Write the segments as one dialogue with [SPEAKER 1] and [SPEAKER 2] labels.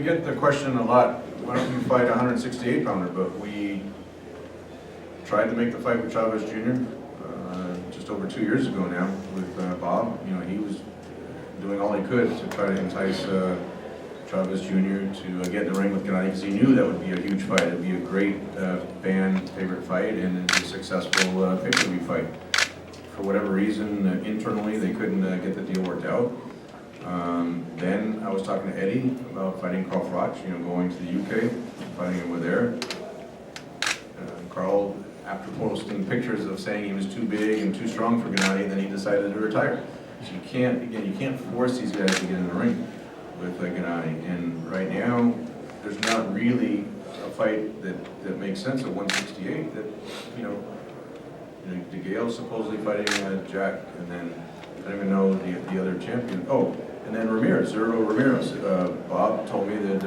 [SPEAKER 1] we get the question a lot, why don't you fight a 168 pounder? But we tried to make the fight with Chavez Jr. Just over 2 years ago now with Bob. You know, he was doing all he could to try to entice Chavez Jr. to get in the ring with Gennady, because he knew that would be a huge fight. It would be a great fan favorite fight and a successful pay-per-view fight. For whatever reason, internally, they couldn't get the deal worked out. Then I was talking to Eddie about fighting Carl Froch, you know, going to the UK, fighting him over there. Carl, after posting pictures of saying he was too big and too strong for Gennady, then he decided to retire. So you can't force these guys to get in the ring with Gennady. And right now, there's not really a fight that makes sense at 168. That, you know, DeGale's supposedly fighting Jack, and then I don't even know the other champion. Oh, and then Ramirez, Zurdo Ramirez. Bob told me that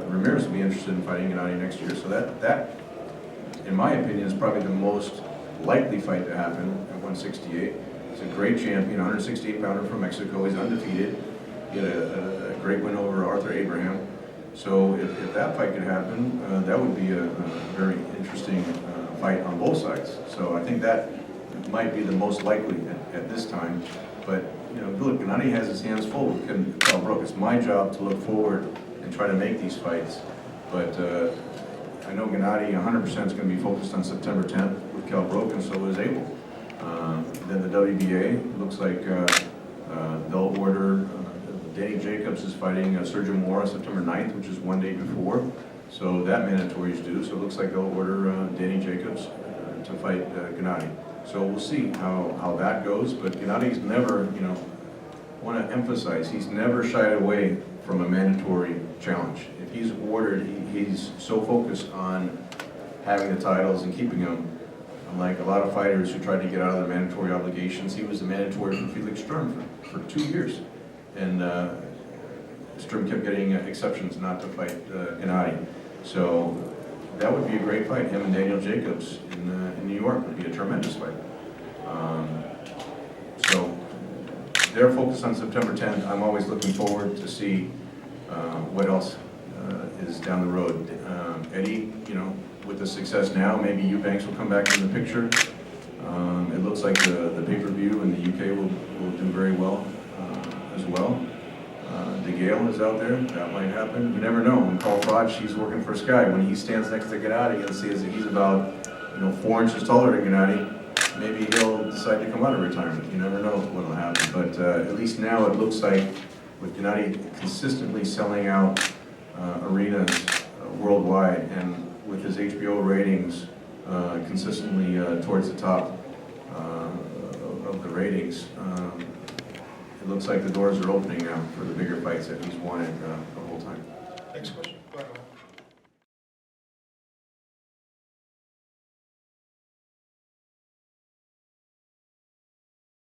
[SPEAKER 1] Ramirez would be interested in fighting Gennady next year. So that, in my opinion, is probably the most likely fight to happen at 168. He's a great champion, 168 pounder from Mexico. He's undefeated. He had a great win over Arthur Abraham. So if that fight could happen, that would be a very interesting fight on both sides. So I think that might be the most likely at this time. But you know, look, Gennady has his hands full with Carl Froch. It's my job to look forward and try to make these fights. But I know Gennady 100% is going to be focused on September 10th with Carl Froch, and so is Abel. Then the WBA looks like they'll order. Danny Jacobs is fighting Sergio Mora September 9th, which is one day before. So that mandatory is due. So it looks like they'll order Danny Jacobs to fight Gennady. So we'll see how that goes. But Gennady's never, you know, I want to emphasize, he's never shied away from a mandatory challenge. If he's ordered, he's so focused on having the titles and keeping them. Unlike a lot of fighters who tried to get out of the mandatory obligations, he was the mandatory for Felix Sturm for 2 years. And Sturm kept getting exceptions not to fight Gennady. So that would be a great fight. Him and Daniel Jacobs in New York would be a tremendous fight. So they're focused on September 10th. I'm always looking forward to see what else is down the road. Eddie, you know, with the success now, maybe Eubanks will come back in the picture. It looks like the pay-per-view in the UK will do very well as well. DeGale is out there. That might happen. You never know. When Carl Froch, he's working for Sky. When he stands next to Gennady and sees that he's about 4 inches taller than Gennady, maybe he'll decide to come out of retirement. You never know what will happen. But at least now it looks like with Gennady consistently selling out arenas worldwide, and with his HBO ratings consistently towards the top of the ratings, it looks like the doors are opening now for the bigger fights that he's wanted the whole time.
[SPEAKER 2] Next question.